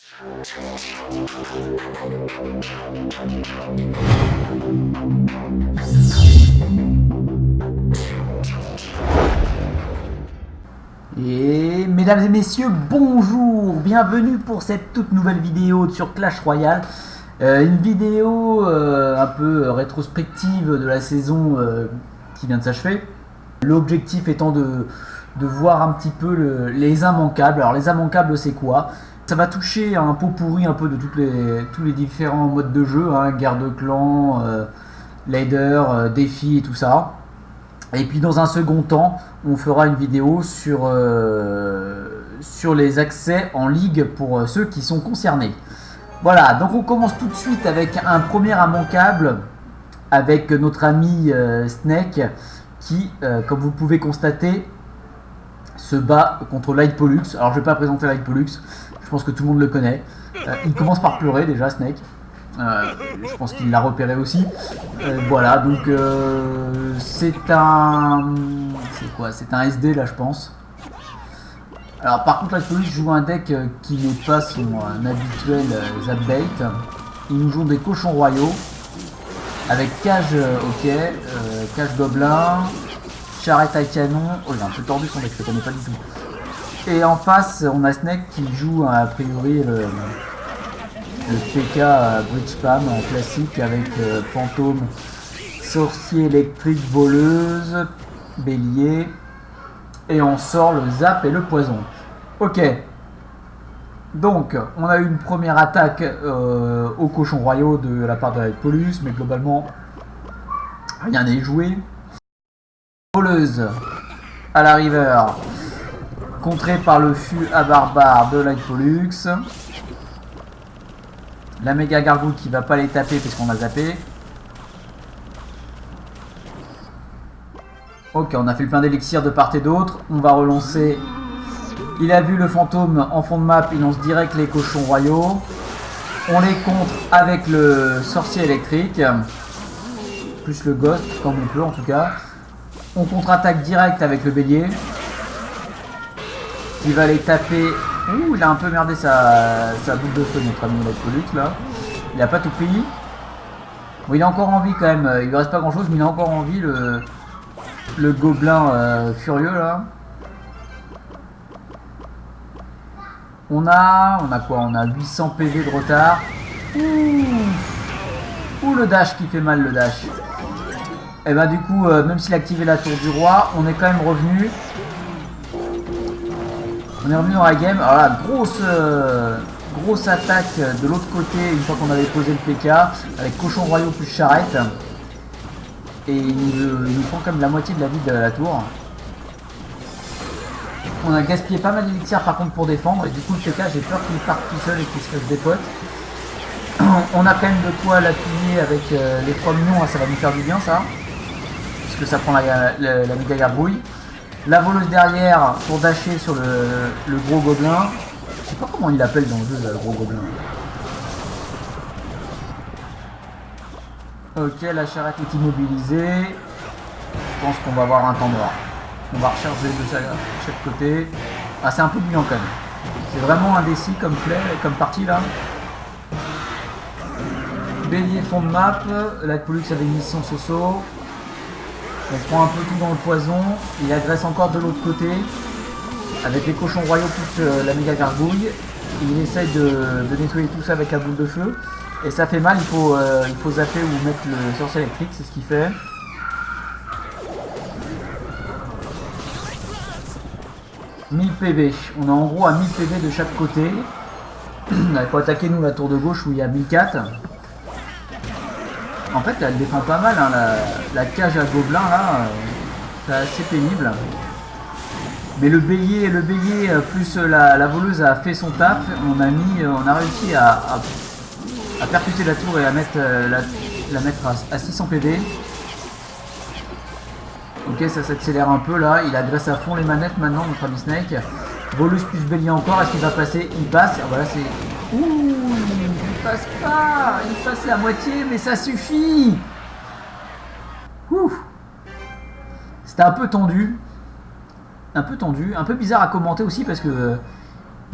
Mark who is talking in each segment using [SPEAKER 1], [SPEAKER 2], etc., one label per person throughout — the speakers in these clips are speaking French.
[SPEAKER 1] Et mesdames et messieurs, bonjour, bienvenue pour cette toute nouvelle vidéo sur Clash Royale. Une vidéo un peu rétrospective de la saison qui vient de s'achever. L'objectif étant de voir un petit peu les immanquables. Alors les immanquables, c'est quoi? Ça va toucher un pot pourri un peu de tous les différents modes de jeu, hein, guerre de clan, ladder, défi et tout ça. Et puis dans un second temps, on fera une vidéo sur les accès en ligue pour ceux qui sont concernés. Voilà, donc on commence tout de suite avec un premier immanquable avec notre ami Snake qui, comme vous pouvez constater, se bat contre Light Pollux. Alors je vais pas présenter Light Pollux, je pense que tout le monde le connaît. Il commence par pleurer déjà, Snake. Je pense qu'il l'a repéré aussi. Voilà, donc c'est un... C'est quoi? C'est un SD là, je pense. Alors par contre, Light Pollux joue un deck qui n'est pas son habituel Zapbait. Il nous joue des cochons royaux. Avec cage, ok, cage gobelin, charrette à canon. Oh, il est un peu tordu son deck, je ne connais pas du tout. Et en face, on a Snake qui joue a priori le PK Bridge Spam classique avec fantôme, sorcier électrique, voleuse, bélier. Et on sort le zap et le poison. Ok. Donc, on a eu une première attaque aux cochons royaux de la part de Light Pollux, mais globalement, rien n'est joué. Voleuse à la river, contrée par le fût à barbare de Light Pollux. La méga gargouille qui va pas les taper parce qu'on a zappé. Ok, on a fait le plein d'élixir de part et d'autre. On va relancer. Il a vu le fantôme en fond de map, il lance direct les cochons royaux. On les contre avec le sorcier électrique. Plus le ghost, comme on peut en tout cas. On contre-attaque direct avec le bélier. Qui va les taper. Ouh, il a un peu merdé sa boule de feu, notre ami Light Pollux là. Il a pas tout pris. Bon, il a encore envie quand même. Il lui reste pas grand chose, mais il a encore envie le gobelin furieux là. On a quoi? On a 800 PV de retard. Ouh, le dash qui fait mal, le dash. Et bah du coup, même s'il a activé la tour du roi, on est quand même revenu. On est revenu dans la game. Alors là, grosse attaque de l'autre côté une fois qu'on avait posé le PK avec cochon royaux plus charrette. Et il nous prend comme la moitié de la vie de la tour. On a gaspillé pas mal d'élixir par contre pour défendre. Et du coup le PK, j'ai peur qu'il parte tout seul et qu'il se fasse des potes. On a quand même de quoi l'appuyer avec les 3 millions. Hein, ça va nous faire du bien ça. Parce que ça prend la méga gargouille. La voleuse derrière pour dasher sur le gros gobelin. Je sais pas comment il l'appelle dans le jeu, le gros gobelin. Ok, la charrette est immobilisée. Je pense qu'on va avoir un temps noir. On va recharger de chaque côté. Ah, c'est un peu bouillant quand même. C'est vraiment indécis comme play, comme partie là. Bélier fond de map. Light Pollux avait mis son soso. On prend un peu tout dans le poison. Il agresse encore de l'autre côté. Avec les cochons royaux plus la méga gargouille. Il essaye de nettoyer tout ça avec la boule de feu. Et ça fait mal, il faut zapper ou mettre le sorcier électrique, c'est ce qu'il fait. « 1000 PV. On est en gros à 1000 PV de chaque côté. Il faut attaquer nous la tour de gauche où il y a 1004. En fait, elle défend pas mal, hein, la cage à gobelin là, c'est assez pénible. Mais le bélier plus la voleuse a fait son taf. On a réussi à percuter la tour et à mettre la mettre à 600 PV. Ok, ça s'accélère un peu là. Il agresse à fond les manettes maintenant, notre ami Snake. Volus plus bélier encore. Est-ce qu'il va passer? Il passe. Ah, voilà, c'est. Ouh, il passe pas. Il passe à moitié, mais ça suffit. Ouh. C'était un peu tendu. Un peu bizarre à commenter aussi parce que.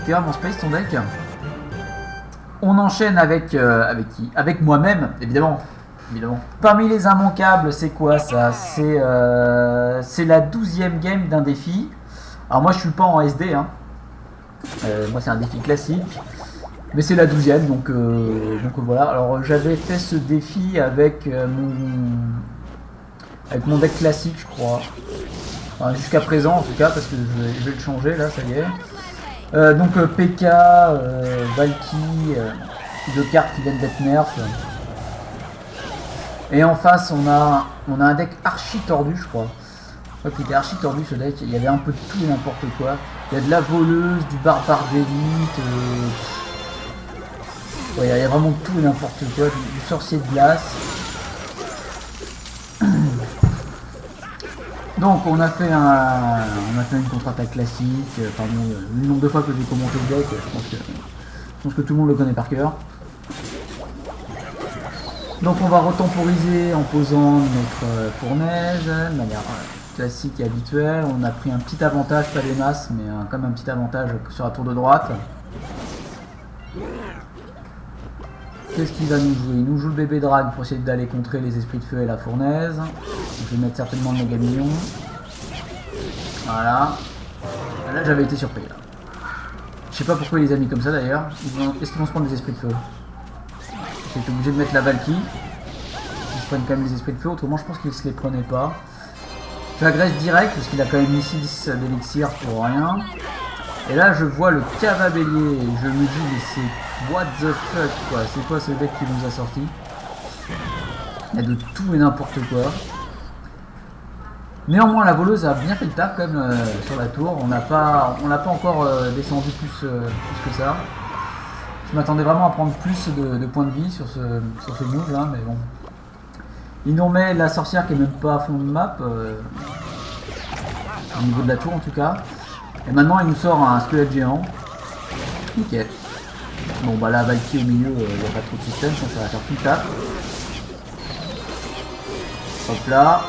[SPEAKER 1] T'es vraiment space ton deck. On enchaîne avec, qui? Avec moi-même, évidemment. Parmi les immanquables, c'est quoi ça? C'est la 12e game d'un défi. Alors moi je suis pas en SD, hein. Moi c'est un défi classique. Mais c'est la 12e, donc voilà. Alors j'avais fait ce défi avec mon deck classique, je crois. Enfin, jusqu'à présent en tout cas, parce que je vais le changer là, ça y est. Donc PK, Valky, deux cartes qui viennent d'être nerf. Et en face on a un deck archi tordu, je crois. Je crois qu'il était archi tordu ce deck, il y avait un peu de tout et n'importe quoi. Il y a de la voleuse, du barbare d'élite, ouais, il y a vraiment tout et n'importe quoi, du sorcier de glace. Donc on a fait une contre-attaque classique, enfin bon, le nombre de fois que j'ai commenté le deck, je pense que tout le monde le connaît par cœur. Donc on va retemporiser en posant notre fournaise, de manière classique et habituelle. On a pris un petit avantage, pas des masses, mais quand même un petit avantage sur la tour de droite. Qu'est-ce qu'il va nous jouer? Il nous joue le bébé drague pour essayer d'aller contrer les esprits de feu et la fournaise. Donc, je vais mettre certainement le méga mignon. Voilà. Là j'avais été surpris là. Je sais pas pourquoi il les a mis comme ça d'ailleurs. Est-ce qu'ils vont se prendre des esprits de feu? J'ai été obligé de mettre la Valky. Ils se prennent quand même les esprits de feu, autrement je pense qu'ils se les prenaient pas. J'agresse direct parce qu'il a quand même mis 6 d'élixir pour rien. Et là je vois le Cava Bélier et je me dis mais c'est what the fuck quoi, c'est quoi ce deck qui nous a sorti? Il y a de tout et n'importe quoi. Néanmoins la voleuse a bien fait le taf quand même sur la tour, on l'a pas encore descendu plus que ça. Je m'attendais vraiment à prendre plus de points de vie sur ce move là, mais bon. Il nous met la sorcière qui est même pas à fond de map, au niveau de la tour en tout cas. Et maintenant il nous sort un squelette géant. Nickel. Bon bah là Valky au milieu, il n'y a pas trop de système, ça va faire tout le taf. Hop là.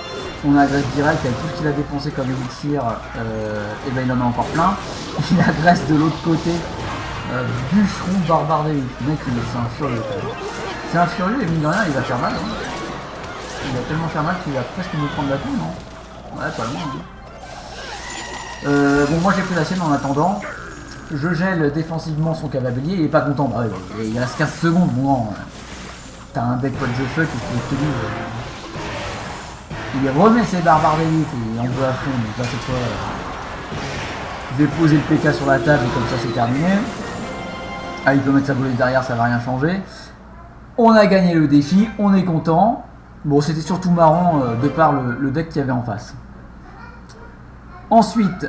[SPEAKER 1] On agresse direct avec tout ce qu'il a dépensé comme élixir, et ben il en a encore plein. Il agresse de l'autre côté. Bûcheron barbare d'élite. Le mec c'est un furieux. C'est un furieux et mine de rien il va faire mal. Hein. Il va tellement faire mal qu'il va presque nous prendre la tour, non? Ouais, pas loin. Hein. Bon, moi j'ai pris la sienne en attendant. Je gèle défensivement son cavalier, il est pas content. Bah, ouais, il reste 15 secondes, mon grand. T'as un deck what the fuck qui il remet ses barbares d'élite et il en veut à fond. Donc là, cette fois, je vais poser le PK sur la table et comme ça c'est terminé. Ah, il peut mettre sa volée derrière, ça va rien changer. On a gagné le défi, on est content. Bon, c'était surtout marrant de par le deck qu'il y avait en face. Ensuite,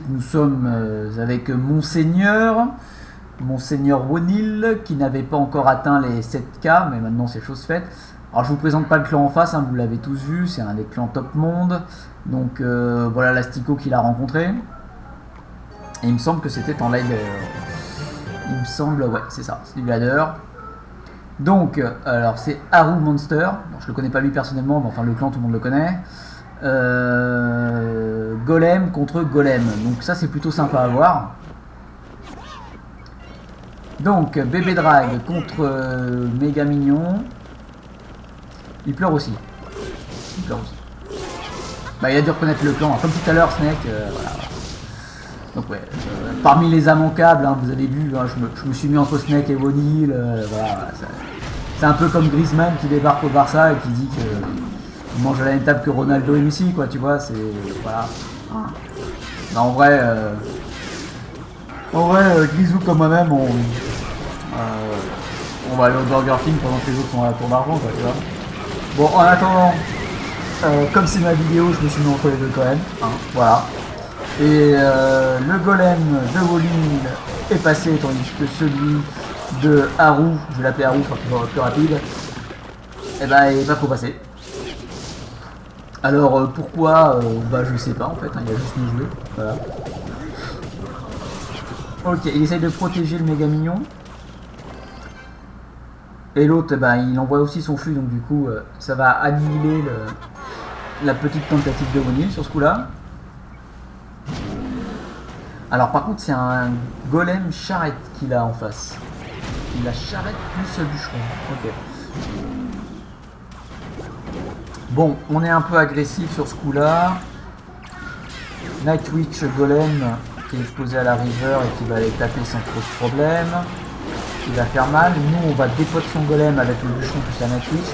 [SPEAKER 1] nous sommes avec Monseigneur Wonil, qui n'avait pas encore atteint les 7K, mais maintenant c'est chose faite. Alors je vous présente pas le clan en face, hein, vous l'avez tous vu, c'est un des clans top monde. Donc voilà l'Astico qu'il a rencontré. Et il me semble que c'était en live. Il me semble, ouais, c'est ça, c'est du ladder. Donc, alors c'est Haru Monster. Bon, je le connais pas lui personnellement, mais enfin le clan tout le monde le connaît. Golem contre Golem. Donc ça c'est plutôt sympa à voir. Donc bébé drag contre méga mignon. Il pleure aussi. Bah, il a dû reconnaître le clan, comme tout à l'heure Snake, voilà. Donc ouais, parmi les immanquables, hein, vous avez vu, hein, je me suis mis entre Snake et Wonil, voilà, c'est un peu comme Griezmann qui débarque au Barça et qui dit qu'il mange à la même table que Ronaldo et Messi, quoi, tu vois, c'est, voilà. Bah, en vrai, Grisou comme moi-même, on va aller au Burger King pendant que les autres sont à la tour d'argent, quoi, tu vois. Bon, en attendant, comme c'est ma vidéo, je me suis mis entre les deux quand même, hein, voilà. Et le golem de Wonil est passé, tandis que celui de Haru, je vais l'appeler Haru, je crois qu'il va être plus rapide, et ben il va pas passer. Alors pourquoi bah je sais pas en fait, hein, il a juste nous joué, voilà. Ok, il essaye de protéger le méga mignon. Et l'autre, bah, il envoie aussi son flux, donc du coup, ça va annihiler la petite tentative de Wonil sur ce coup-là. Alors par contre, c'est un golem charrette qu'il a en face. La charrette plus bûcheron. Ok. Bon, on est un peu agressif sur ce coup-là. Nightwitch Golem qui est exposé à la river et qui va aller taper sans trop de problème. Il va faire mal. Nous, on va dépoter son golem avec le bûcheron plus la Nightwitch.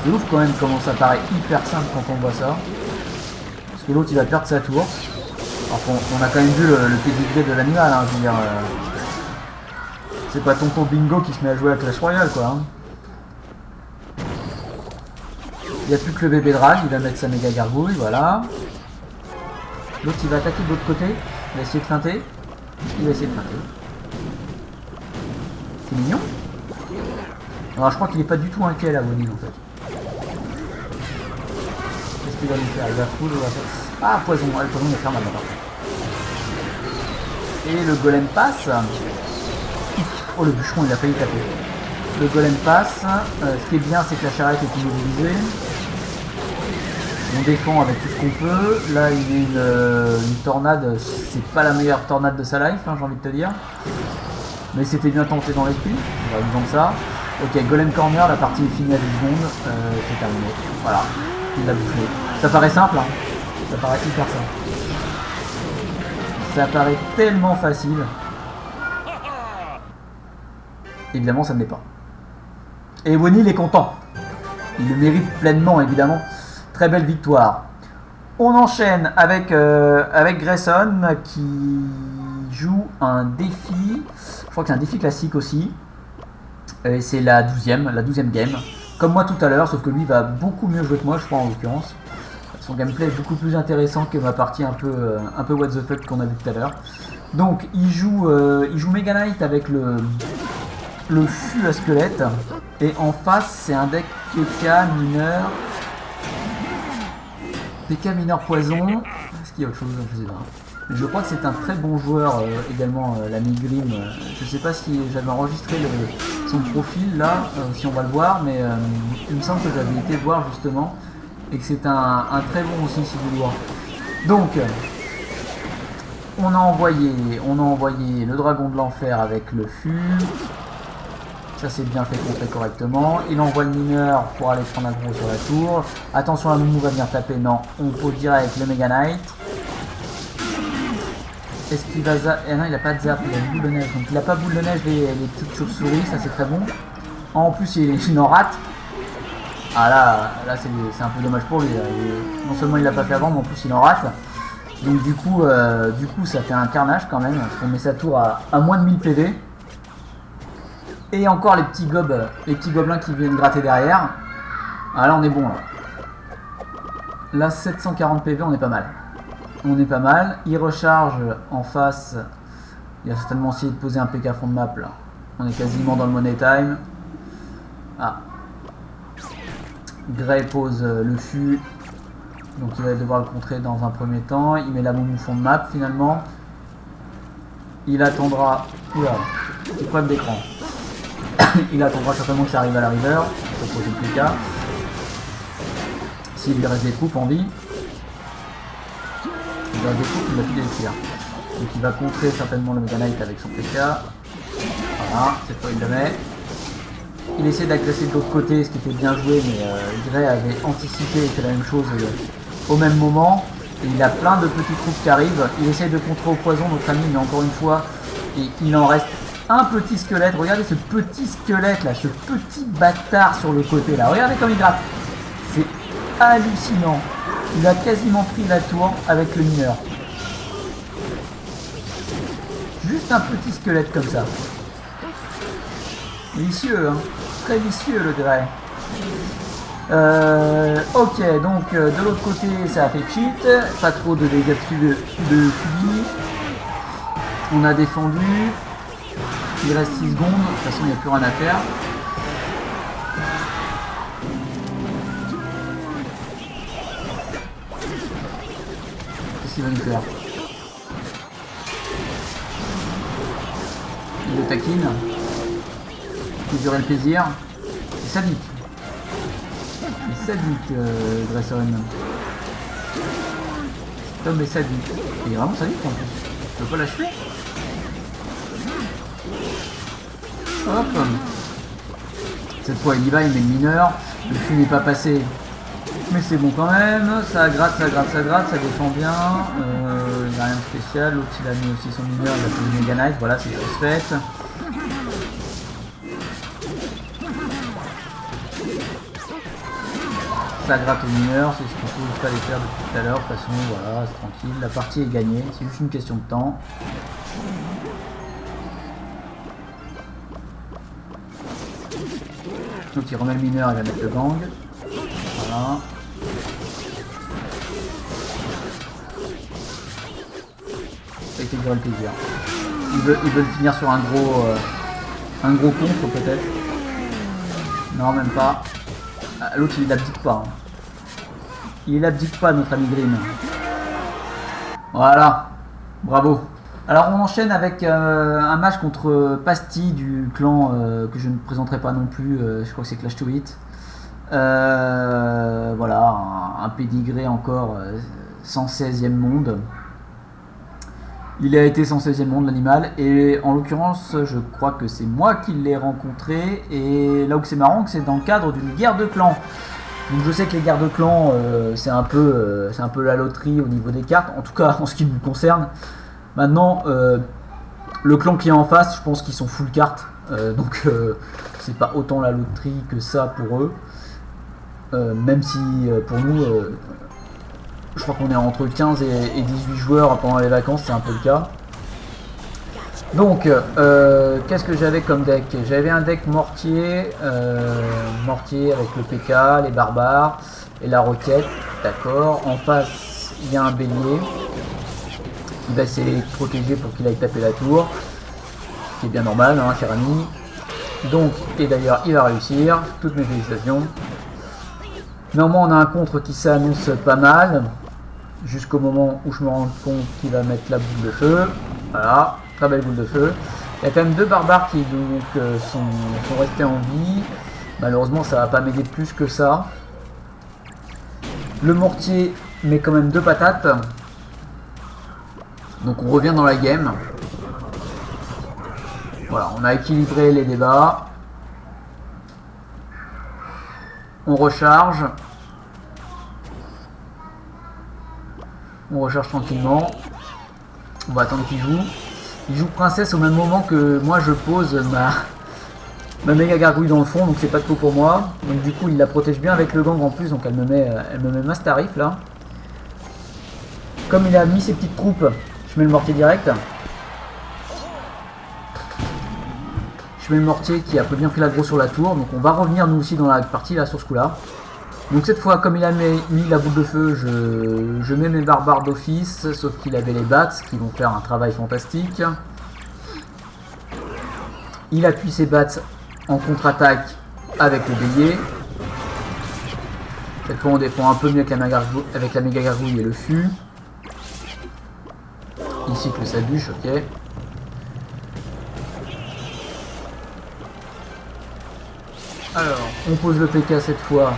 [SPEAKER 1] C'est ouf quand même comment ça paraît hyper simple quand on voit ça. Parce que l'autre il va perdre sa tour. Alors on a quand même vu le pédigré de l'animal, hein, je veux dire. C'est pas tonton Bingo qui se met à jouer à Clash Royale quoi. Hein. Il n'y a plus que le bébé drag, il va mettre sa méga gargouille, voilà. L'autre il va attaquer de l'autre côté, il va essayer de feinter. Il va essayer de feinter. C'est mignon. Alors je crois qu'il est pas du tout inquiet là, Bonnie en fait. Qu'est-ce qu'il va lui faire? Il va full, il va faire... Ah, poison, le poison il va faire mal là-bas. Et le golem passe. Oh, le bûcheron il a failli taper. Le golem passe. Ce qui est bien c'est que la charrette est immobilisée. On défend avec tout ce qu'on peut. Là il y a une tornade. C'est pas la meilleure tornade de sa life, hein, j'ai envie de te dire. Mais c'était bien tenté dans l'esprit. On va vendre ça. Ok, Golem Corner, la partie est finie à 10 secondes. C'est terminé. Voilà. Il l'a bouffé. Ça paraît simple, hein. Ça paraît hyper simple. Ça paraît tellement facile. Évidemment, ça ne l'est pas. Et Bonnie, il est content. Il le mérite pleinement, évidemment. Très belle victoire. On enchaîne avec Grayson qui joue un défi. Je crois que c'est un défi classique aussi. Et c'est la 12e game. Comme moi tout à l'heure, sauf que lui va beaucoup mieux jouer que moi, je crois en l'occurrence. Son gameplay est beaucoup plus intéressant que ma partie un peu what the fuck qu'on a vu tout à l'heure. Donc il joue Mega Knight avec le fût à squelette. Et en face c'est un deck PK mineur. PK mineur poison. Est-ce qu'il y a autre chose? Je sais pas. Mais je crois que c'est un très bon joueur également, l'ami Grim. Je sais pas si j'avais enregistré son profil là, si on va le voir, mais il me semble que j'avais été voir justement. Et que c'est un très bon aussi si vous voulez. Donc on a envoyé le dragon de l'enfer avec le fût. Ça c'est bien fait contrer correctement. Il envoie le mineur pour aller prendre un gros sur la tour. Attention, la Moumou va venir taper. Non, on pose direct le Mega Knight. Est-ce qu'il va zap? Eh non, il a pas de zap, il a une boule de neige. Donc il a pas boule de neige les petites chauves-souris, ça c'est très bon. En plus il en rate. Ah là c'est un peu dommage pour lui. Non seulement il l'a pas fait avant, mais en plus il en rate. Donc du coup ça fait un carnage quand même. On met sa tour à moins de 1000 PV. Et encore les petits gobelins qui viennent gratter derrière. Ah là on est bon là. Là 740 PV, on est pas mal. On est pas mal. Il recharge en face. Il a certainement essayé de poser un PK fond de map là. On est quasiment dans le money time. Ah. Grey pose le fût. Donc il va devoir le contrer dans un premier temps. Il met la Moumou fond de map finalement. Il attendra. Oula, petit problème d'écran. Il attendra certainement que ça arrive à la river. Pour poser le PK. S'il lui reste des troupes en vie. Il a des troupes, il va plus les tirs. Donc il va contrer certainement le Mega Knight avec son PK. Voilà, cette fois il le met. Il essaie d'agresser de l'autre côté, ce qui était bien joué, mais Grey avait anticipé et fait la même chose au même moment. Et il a plein de petites troupes qui arrivent. Il essaie de contrer au poison notre ami, mais encore une fois, et il en reste un petit squelette. Regardez ce petit squelette là, ce petit bâtard sur le côté là. Regardez comme il gratte. C'est hallucinant. Il a quasiment pris la tour avec le mineur. Juste un petit squelette comme ça. Vicieux, hein. Très vicieux le Grey. Ok, donc de l'autre côté ça a fait cheat. Pas trop de dégâts de fusil. On a défendu. Il reste 6 secondes. De toute façon il n'y a plus rien à faire. Qu'est-ce qu'il va nous faire? Il le taquine. Il durait le plaisir. C'est sadique. C'est sadique, Grayson. Cet homme est sadique. Il est vraiment sadique en plus. Je peux pas l'acheter. Hop. Cette fois il y va, il met le mineur. Le fût n'est pas passé. Mais c'est bon quand même. Ça gratte, ça gratte, ça gratte, ça défend bien. Il n'y a rien de spécial. L'autre il a mis aussi son mineur, il a fait une Mega Knight. Voilà, c'est chose faite. Ça gratte au mineur, c'est ce qu'il fallait faire depuis tout à l'heure. De toute façon, voilà, c'est tranquille. La partie est gagnée, c'est juste une question de temps. Donc il remet le mineur, il va mettre le gang. Voilà. Ça fait durer le plaisir. Ils veulent finir sur un gros contre peut-être. Non, même pas. L'autre il abdique pas. Hein. Il abdique pas notre ami Green. Voilà. Bravo. Alors on enchaîne avec un match contre Pasty du clan que je ne présenterai pas non plus. Je crois que c'est Clash to Hit. Voilà. Un pédigré encore 116e monde. Il a été 116e monde l'animal et en l'occurrence je crois que c'est moi qui l'ai rencontré et là où c'est marrant que c'est dans le cadre d'une guerre de clans. Donc je sais que les guerres de clans c'est un peu la loterie au niveau des cartes, en tout cas en ce qui nous concerne. Maintenant le clan qui est en face je pense qu'ils sont full cartes donc c'est pas autant la loterie que ça pour eux. Même si pour nous je crois qu'on est entre 15 et 18 joueurs pendant les vacances, c'est un peu le cas. Donc, qu'est-ce que j'avais comme deck? J'avais un deck mortier, mortier avec le PK, les barbares et la roquette, d'accord. En face, il y a un bélier. Il va essayer de protéger pour qu'il aille taper la tour, ce qui est bien normal, hein, cher ami. Donc, et d'ailleurs, il va réussir, toutes mes félicitations. Néanmoins, on a un contre qui s'annonce pas mal. Jusqu'au moment où je me rends compte qu'il va mettre la boule de feu. Voilà, très belle boule de feu. Il y a quand même deux barbares qui donc, sont restés en vie. Malheureusement, ça va pas m'aider plus que ça. Le mortier met quand même deux patates. Donc on revient dans la game. Voilà, on a équilibré les débats. On recharge. On recharge tranquillement. On va attendre qu'il joue. Il joue princesse au même moment que moi je pose ma méga gargouille dans le fond, donc c'est pas de tout pour moi. Donc du coup il la protège bien avec le gang en plus, donc elle me met masse tarif là. Comme il a mis ses petites troupes, je mets le mortier direct. Je mets le mortier qui a bien pris l'aggro sur la tour, donc on va revenir nous aussi dans la partie là sur ce coup là. Donc cette fois, comme il a mis la boule de feu, je mets mes barbares d'office, sauf qu'il avait les bats qui vont faire un travail fantastique. Il appuie ses bats en contre-attaque avec le bélier. Cette fois on défend un peu mieux avec la méga gargouille et le fût. Il cycle sa bûche, ok. Alors, on pose le PK cette fois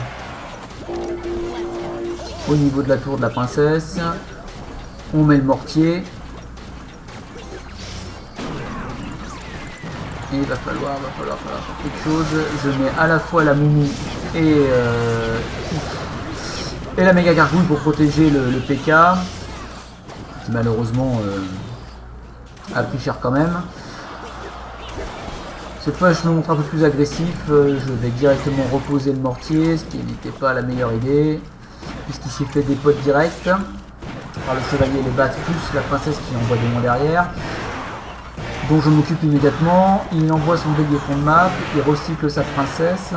[SPEAKER 1] au niveau de la tour de la princesse. On met le mortier. Et il va falloir faire quelque chose. Je mets à la fois la moumou et la méga gargouille pour protéger le PK. Qui malheureusement a pris cher quand même. Cette fois je me montre un peu plus agressif. Je vais directement reposer le mortier, ce qui n'était pas la meilleure idée. Puisqu'il s'est fait des potes directs par le chevalier et les bats plus la princesse qui envoie des noms derrière, dont je m'occupe immédiatement. Il envoie son bélier fond de map, il recycle sa princesse,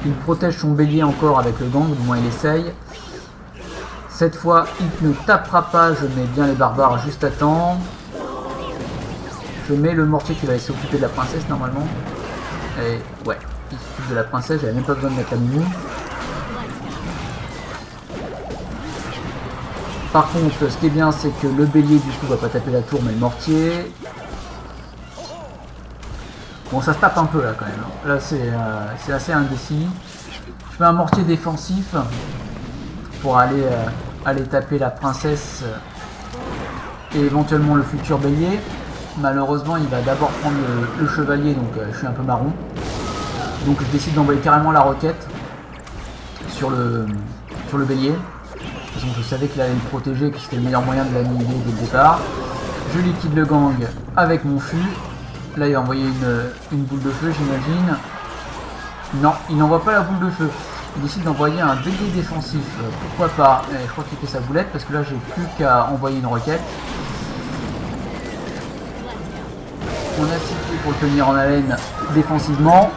[SPEAKER 1] il protège son bélier encore avec le gang, du moins il essaye. Cette fois il ne tapera pas, je mets bien les barbares juste à temps. Je mets le mortier qui va s'occuper de la princesse normalement. Et ouais, il s'occupe de la princesse, j'avais même pas besoin de mettre la moumou. Par contre, ce qui est bien, c'est que le bélier du coup va pas taper la tour, mais le mortier. Bon, ça se tape un peu là quand même. Là, c'est assez indécis. Je fais un mortier défensif pour aller taper la princesse et éventuellement le futur bélier. Malheureusement, il va d'abord prendre le chevalier, donc je suis un peu marron. Donc je décide d'envoyer carrément la roquette sur le bélier. De toute façon, je savais qu'il allait le protéger, que c'était le meilleur moyen de l'annihiler dès le départ. Je liquide le gang avec mon fût. Là, il va envoyer une boule de feu, j'imagine. Non, il n'envoie pas la boule de feu. Il décide d'envoyer un bélier défensif. Pourquoi pas? Je crois qu'il fait sa boulette, parce que là, j'ai plus qu'à envoyer une roquette. On a cité pour le tenir en haleine défensivement.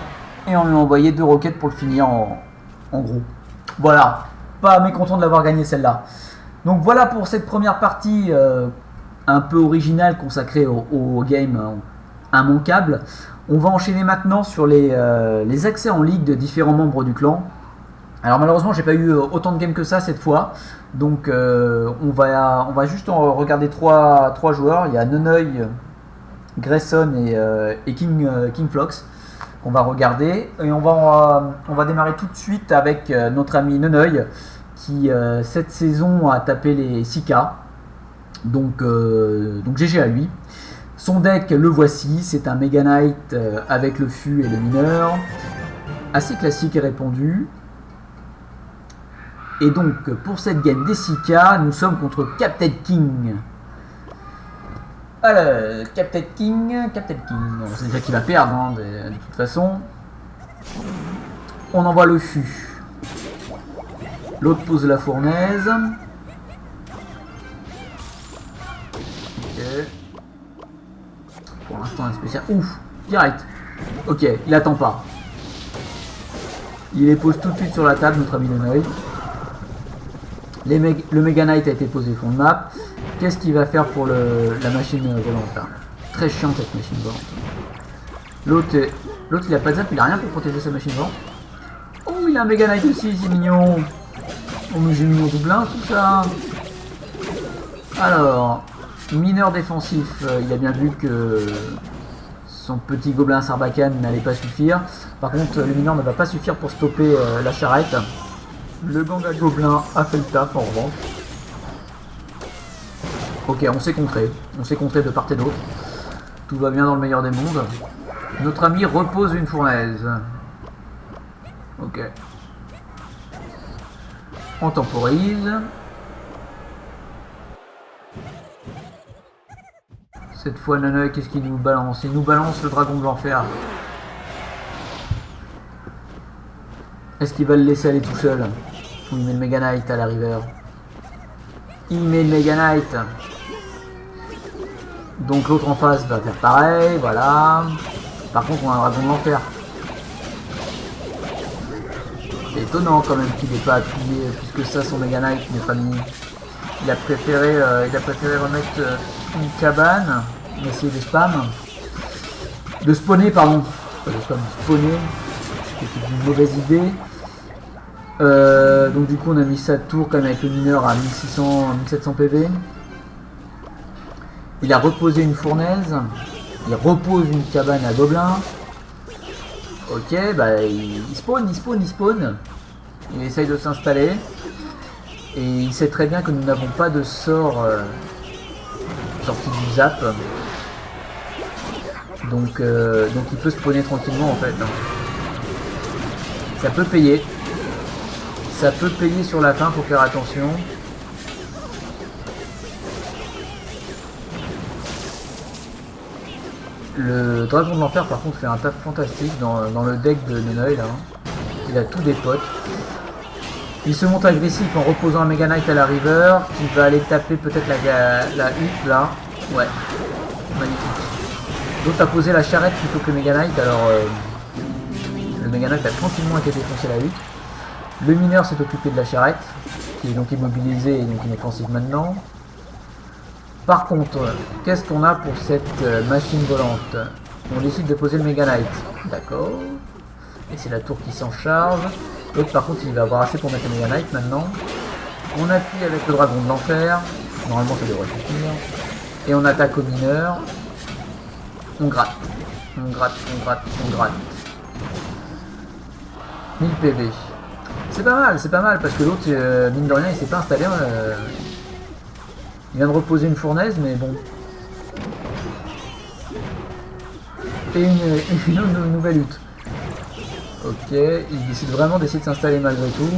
[SPEAKER 1] Et on lui a envoyé 2 roquettes pour le finir en gros. Voilà, pas mécontent de l'avoir gagné celle-là. Donc voilà pour cette première partie un peu originale consacrée au game immanquable. On va enchaîner maintenant sur les accès en ligue de différents membres du clan. Alors malheureusement j'ai pas eu autant de games que ça cette fois. Donc on va juste en regarder 3 joueurs. Il y a Neneuil, Grayson et King Flox. On va regarder et on va démarrer tout de suite avec notre ami Neneuil qui cette saison a tapé les 6K, donc GG à lui. Son deck le voici, c'est un Mega Knight avec le fût et le mineur, assez classique et répandu. Et donc pour cette game des 6K, nous sommes contre Captain King. Alors, Captain King, on sait déjà qu'il va perdre hein, de toute façon. On envoie le fût. L'autre pose la fournaise. Ok. Pour l'instant, un spécial. Ouf, direct. Ok, il attend pas. Il les pose tout de suite sur la table, notre ami Neneuil. Le Mega Knight a été posé fond de map. Qu'est-ce qu'il va faire pour la machine volante là? Très chiante cette machine volante. L'autre il a pas de zap, il a rien pour protéger sa machine volante. Oh, il a un Mega Knight aussi, c'est mignon. Oh, mais j'ai mis mon doublin, tout ça. Alors, mineur défensif, il a bien vu que son petit gobelin Sarbacane n'allait pas suffire. Par contre, le mineur ne va pas suffire pour stopper la charrette. Le gang à gobelin a fait le taf en revanche. Ok, on s'est contré de part et d'autre. Tout va bien dans le meilleur des mondes. Notre ami repose une fournaise. Ok. On temporise. Cette fois, Neneuil, qu'est-ce qu'il nous balance? Il nous balance le dragon de l'enfer. Est-ce qu'il va le laisser aller tout seul? Ou il met le Mega Knight à la river? Il met le Mega Knight. Donc l'autre en face va faire pareil, voilà. Par contre on a un dragon de l'enfer. C'est étonnant quand même qu'il n'ait pas appuyé plus que ça son Mega Knight, notre ami. Il a préféré remettre une cabane, essayer de spam. De spawner, pardon. Pas de spam, spawner. C'était une mauvaise idée. Donc du coup on a mis sa tour quand même avec le mineur à 1700 PV. Il a reposé une fournaise. Il repose une cabane à gobelins. Ok, bah il spawn. Il essaye de s'installer. Et il sait très bien que nous n'avons pas de sort sorti du zap. Donc il peut spawner tranquillement en fait. Ça peut payer. Ça peut payer sur la fin, faut faire attention. Le dragon de l'enfer par contre fait un taf fantastique dans le deck de Neneuil là. Il a tous des potes. Il se monte agressif en reposant un Mega Knight à la river, qui va aller taper peut-être la hutte là. Ouais, magnifique. L'autre a posé la charrette plutôt que le Mega Knight, alors le Mega Knight a tranquillement été défoncé la hutte. Le mineur s'est occupé de la charrette, qui est donc immobilisée et donc inoffensive maintenant. Par contre, qu'est-ce qu'on a pour cette machine volante? On décide de poser le Mega Knight. D'accord. Et c'est la tour qui s'en charge. L'autre par contre il va avoir assez pour mettre le Mega Knight maintenant. On appuie avec le dragon de l'enfer. Normalement ça devrait suffire. Et on attaque au mineur. On gratte. On gratte. 1000 PV. C'est pas mal parce que l'autre, mine de rien, il s'est pas installé. Il vient de reposer une fournaise, mais bon. Et une nouvelle hutte. Ok, il décide vraiment d'essayer de s'installer malgré tout.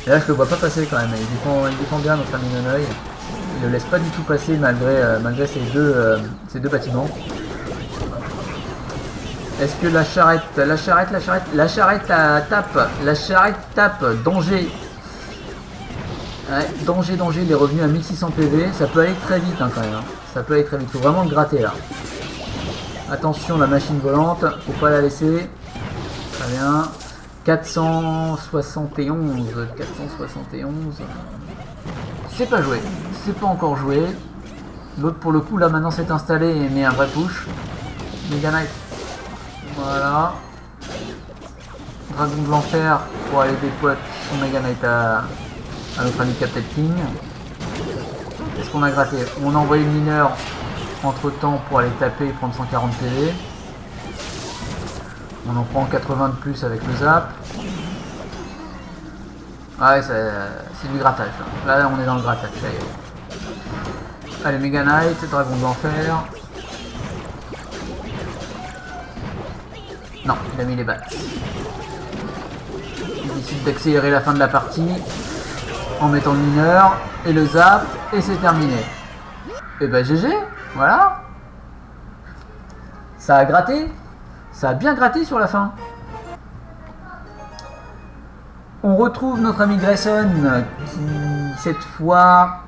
[SPEAKER 1] Et là je le vois pas passer quand même, il défend bien notre ami Nonoï. Il ne le laisse pas du tout passer malgré ces deux bâtiments. Est-ce que la charrette tape, danger. Ouais, danger, il est revenu à 1600 PV, ça peut aller très vite hein, quand même. Hein. Ça peut aller très vite, faut vraiment le gratter là. Attention la machine volante, faut pas la laisser. Très bien. 471. C'est pas joué, c'est pas encore joué. L'autre pour le coup là maintenant s'est installé et met un vrai push. Mega Knight. Voilà. Dragon de l'enfer pour aller dépoter son Mega Knight à notre ami Captain King. Qu'est-ce qu'on a gratté? On a envoyé le mineur entre temps pour aller taper et prendre 140 PV. On en prend 80 de plus avec le zap. Ouais, c'est du grattage. Là, on est dans le grattage. Allez, Mega Knight, Dragon de l'enfer. Non, il a mis les battes. Il décide d'accélérer la fin de la partie en mettant le mineur et le zap, et c'est terminé. Et bah GG, voilà. Ça a gratté. Ça a bien gratté sur la fin. On retrouve notre ami Grayson qui cette fois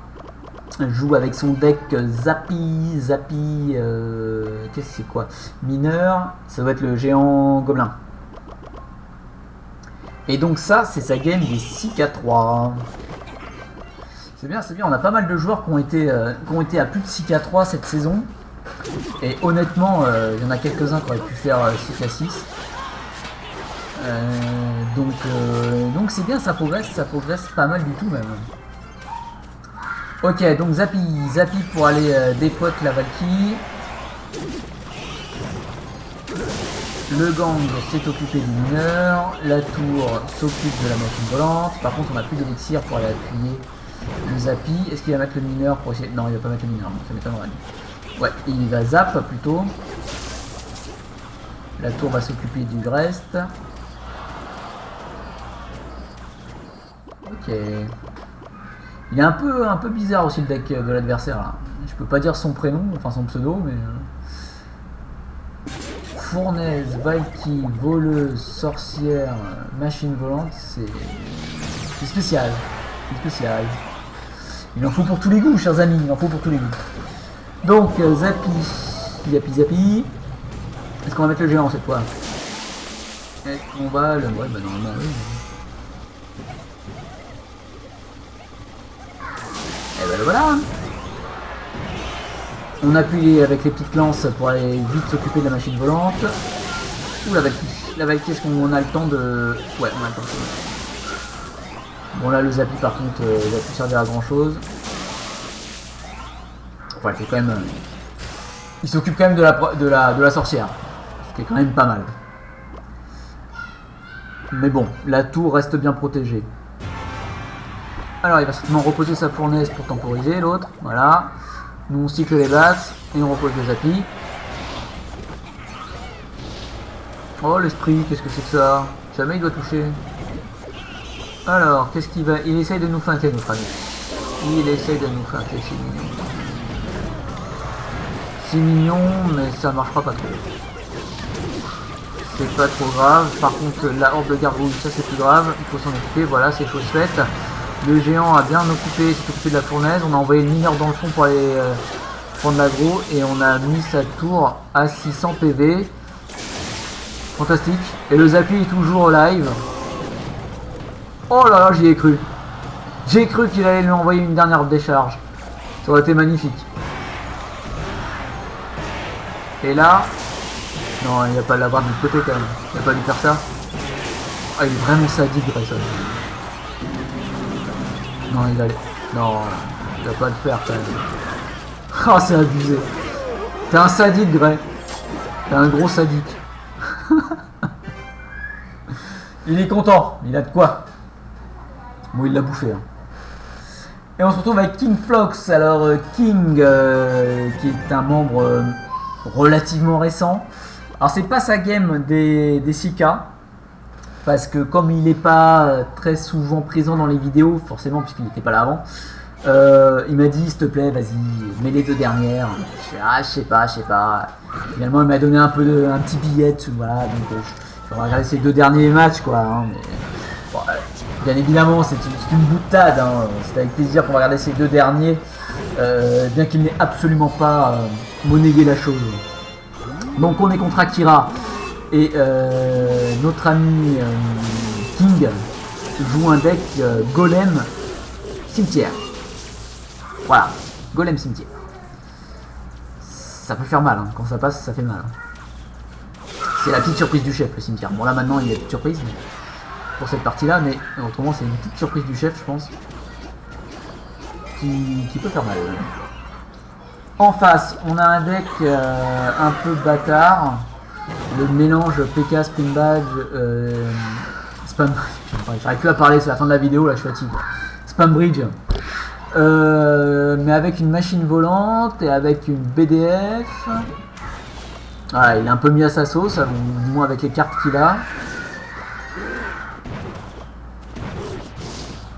[SPEAKER 1] joue avec son deck Zappy, qu'est-ce que c'est quoi? Mineur, ça doit être le géant gobelin. Et donc ça, c'est sa game des 6K3. C'est bien, on a pas mal de joueurs qui ont été à plus de 6K3 cette saison. Et honnêtement, il y en a quelques-uns qui auraient pu faire 6K6. Donc c'est bien, ça progresse pas mal du tout même. Ok, donc Zappy pour aller dépote la Valkyrie. Le gang s'est occupé du mineur, la tour s'occupe de la machine volante. Par contre, on n'a plus d'élixir pour aller appuyer le Zappy. Est-ce qu'il va mettre le mineur pour essayer... Non, il va pas mettre le mineur, ça m'étonnerait. Ouais, il va zap plutôt. La tour va s'occuper du reste. Ok. Il est un peu bizarre aussi le deck de l'adversaire là. Je peux pas dire son prénom, enfin son pseudo, mais... Fournaise, Valkyrie, voleuse, sorcière, machine volante, c'est spécial. C'est spécial. Il en faut pour tous les goûts, chers amis, il en faut pour tous les goûts. Donc, Zappy. Est-ce qu'on va mettre le géant cette fois? Est-ce qu'on va le... Ouais, bah normalement, oui. Et ben voilà. On appuie avec les petites lances pour aller vite s'occuper de la machine volante. Ouh, la Valkyrie, est-ce qu'on a le temps de... Ouais, on a le temps. Bon là, le Zappy par contre, il va plus servir à grand chose. Enfin, il fait quand même... Il s'occupe quand même de la sorcière. Ce qui est quand même pas mal. Mais bon, la tour reste bien protégée. Alors, il va certainement reposer sa fournaise pour temporiser l'autre. Voilà. Nous, on cycle les battes et on repose le Zappy. Oh, l'esprit, qu'est-ce que c'est que ça? Jamais il doit toucher. Alors, qu'est-ce qu'il va... Il essaye de nous feinter, notre ami. Il essaye de nous feinter, c'est mignon. C'est mignon, mais ça marchera pas trop. C'est pas trop grave. Par contre, la horde de gargouilles, ça c'est plus grave. Il faut s'en occuper, voilà, c'est chose faite. Le géant a bien s'est occupé de la fournaise. On a envoyé le mineur dans le fond pour aller prendre l'aggro. Et on a mis sa tour à 600 PV. Fantastique. Et le Zappy est toujours live. Oh là là, j'y ai cru. J'ai cru qu'il allait lui envoyer une dernière décharge. Ça aurait été magnifique. Et là... Non, il n'y a pas la barre de côté quand même. Il n'a pas dû faire ça. Ah, il est vraiment sadique, Grayson. Non, il allait... Non, il va pas le faire quand même. Oh, c'est abusé. T'es un sadique, Gray. T'es un gros sadique. Il est content. Il a de quoi. Bon, il l'a bouffé. Hein. Et on se retrouve avec King Flox. Alors King, qui est un membre relativement récent. Alors c'est pas sa game des 6K. Parce que comme il n'est pas très souvent présent dans les vidéos, forcément puisqu'il n'était pas là avant, il m'a dit s'il te plaît vas-y mets les 2 dernières. Je fais ah je sais pas. Finalement il m'a donné un petit billet, voilà, donc je vais regarder ces 2 derniers matchs quoi. Hein, mais, bon, bien évidemment c'est une boutade, hein, c'est avec plaisir qu'on va regarder ces 2 derniers, bien qu'il n'ait absolument pas monnayé la chose. Donc on est contre Akira. Et notre ami King joue un deck Golem Cimetière. Voilà, Golem Cimetière. Ça peut faire mal, hein. Quand ça passe, ça fait mal. Hein. C'est la petite surprise du chef, le cimetière. Bon là maintenant il y a une surprise pour cette partie-là, mais autrement c'est une petite surprise du chef, je pense, qui peut faire mal. En face, on a un deck un peu bâtard. Le mélange PK, Spin Badge, Spam... J'arrive plus à parler, c'est la fin de la vidéo, là je suis fatigué. Spam Bridge. Mais avec une machine volante et avec une BDF. Ah, il est un peu mis à sa sauce, du moins avec les cartes qu'il a.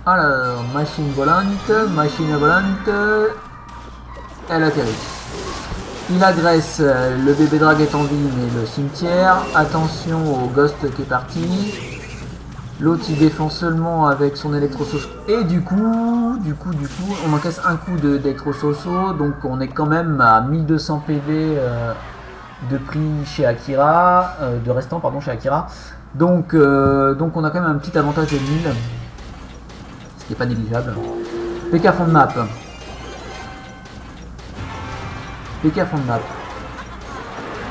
[SPEAKER 1] Alors, machine volante, elle atterrit. Il agresse, le bébé drague est en vie mais le cimetière. Attention au ghost qui est parti. L'autre il défend seulement avec son électrosauce. Et du coup, on encaisse un coup d'électrososo. Donc on est quand même à 1200 PV de prix chez Akira. De restant pardon chez Akira. Donc on a quand même un petit avantage de 1000. Ce qui n'est pas négligeable. PK fond de map. PK fond de map.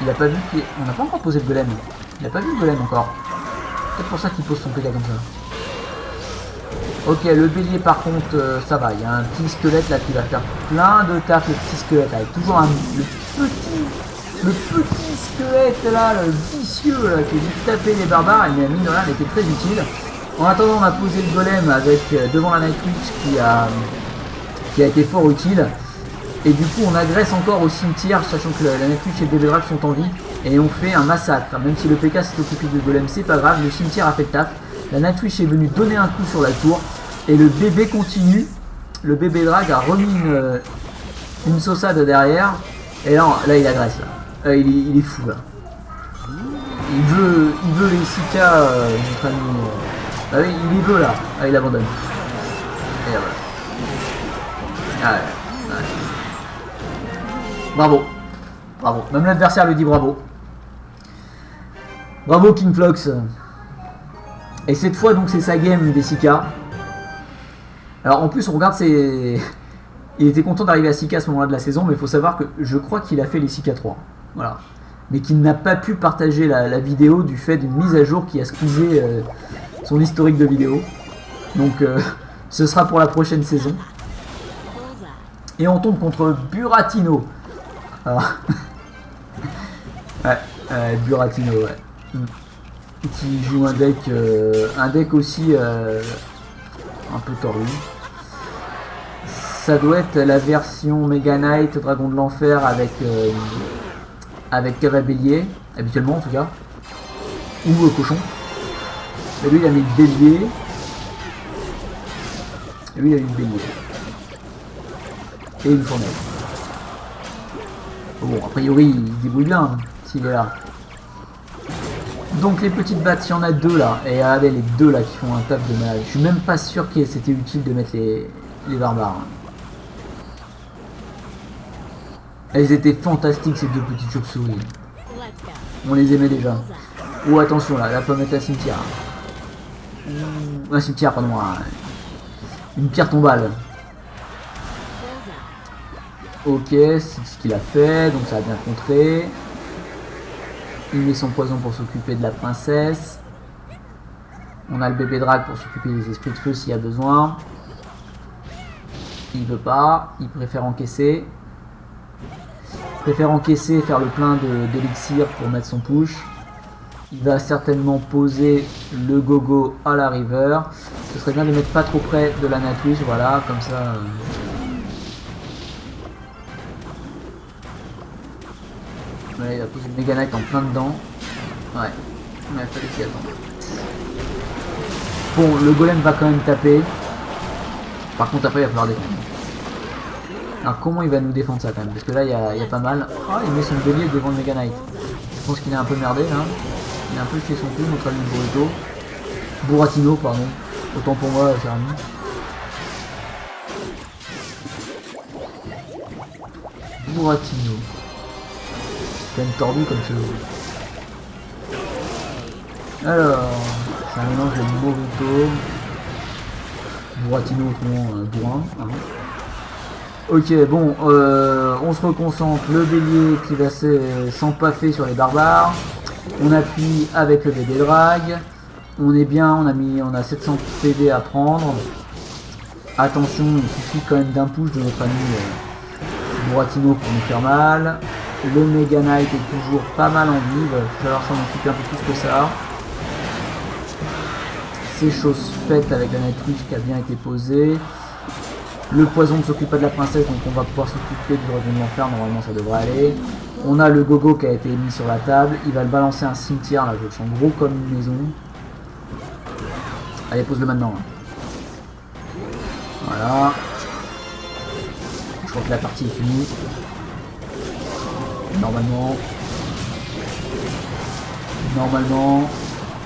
[SPEAKER 1] Il a pas vu qu'il... On n'a pas encore posé le golem. Il a pas vu le golem encore. C'est pour ça qu'il pose son PK comme ça. Ok, le bélier par contre, ça va. Il y a un petit squelette là qui va faire plein de taf. Le petit squelette avec toujours le petit squelette là, le vicieux là, qui est vite taper les barbares. Et mine de rien, il était très utile. En attendant, on a posé le golem avec devant la Nightwitch qui a été fort utile. Et du coup on agresse encore au cimetière, sachant que la Nightwitch et le bébé drague sont en vie. Et on fait un massacre. Même si le PK s'est occupé du golem, c'est pas grave, le cimetière a fait le taf. La Nightwitch est venue donner un coup sur la tour. Et le bébé continue. Le bébé drague a remis une saussade derrière. Et là il agresse là. Il est fou là. Il veut les 6K notre ami. Ah oui, il les veut là. Ah, il abandonne. Et là voilà. Ah ouais. Bravo. Bravo. Même l'adversaire lui dit bravo. Bravo King Flox. Et cette fois donc c'est sa game des 6K. Alors en plus on regarde ses... Il était content d'arriver à 6K à ce moment-là de la saison, mais il faut savoir que je crois qu'il a fait les 6K 3. Voilà. Mais qu'il n'a pas pu partager la vidéo du fait d'une mise à jour qui a squeezé son historique de vidéo. Donc ce sera pour la prochaine saison. Et on tombe contre Buratino. Alors... ouais, Buratino, ouais. Qui joue un deck aussi un peu tordu. Ça doit être la version Mega Knight Dragon de l'Enfer avec Cavabélier, habituellement en tout cas. Ou Cochon. Et lui il a mis le bélier. Et lui il a mis le bélier. Et une fournaise. Bon, a priori, il se débrouille bien hein, s'il est là. Donc les petites battes, il y en a 2 là. Et regardez les 2 là qui font un taf de mal. Je suis même pas sûr que c'était utile de mettre les barbares. Elles étaient fantastiques ces 2 petites chauves-souris. On les aimait déjà. Oh attention là, la pomme est un cimetière. Un cimetière, pardon. Une pierre tombale. Ok, c'est ce qu'il a fait, donc ça a bien contré. Il met son poison pour s'occuper de la princesse. On a le bébé drague pour s'occuper des esprits de feu s'il y a besoin. Il veut pas, il préfère encaisser. Il préfère encaisser et faire le plein d'élixir pour mettre son push. Il va certainement poser le gogo à la river. Ce serait bien de les mettre pas trop près de la Nightwish, voilà, comme ça. Ouais, il a posé une Mega Knight en plein dedans. Ouais, mais il fallait s'y attendre. Bon, le golem va quand même taper. Par contre, après, il va falloir défendre. Alors, comment il va nous défendre ça quand même? Parce que là, il y a pas mal. Ah, il met son bélier devant le Mega Knight. Je pense qu'il est un peu merdé là. Il a un peu chié son cul, notre ami Boruto. Buratino, pardon. Autant pour moi, cher ami. Buratino. C'est quand même tordu comme cheveux. Alors, c'est un mélange de Boruto. Buratino, autrement bourrin. Hein. Ok, bon, on se reconcentre. Le bélier qui va s'empaffer sur les barbares. On appuie avec le BD drag. On est bien, on a 700 PV à prendre. Attention, il suffit quand même d'un push de notre ami Buratino pour nous faire mal. Le Mega Knight est toujours pas mal en vie, il va falloir s'en occuper un peu plus que ça. C'est chose faite avec la Nightwish qui a bien été posée. Le poison ne s'occupe pas de la princesse, donc on va pouvoir s'occuper du dragon de l'enfer, normalement ça devrait aller. On a le gogo qui a été mis sur la table, il va le balancer un cimetière, là je le sens gros comme une maison. Allez, pose-le maintenant. Voilà. Je crois que la partie est finie. Normalement.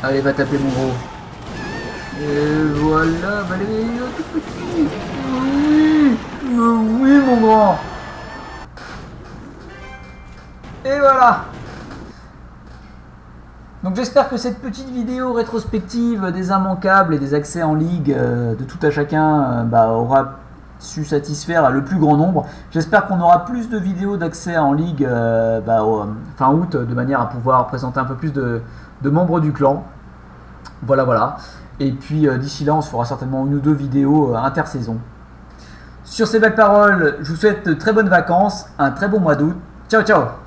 [SPEAKER 1] Allez, va taper mon gros. Et voilà, bah allez, tout petit. Oui, oui mon grand. Et voilà. Donc j'espère que cette petite vidéo rétrospective des immanquables et des accès en ligue de tout à chacun aura su satisfaire le plus grand nombre. J'espère qu'on aura plus de vidéos d'accès en ligue fin août, de manière à pouvoir présenter un peu plus de membres du clan. Voilà. Et puis d'ici là, on se fera certainement une ou deux vidéos intersaison. Sur ces belles paroles, je vous souhaite de très bonnes vacances, un très bon mois d'août. Ciao, ciao!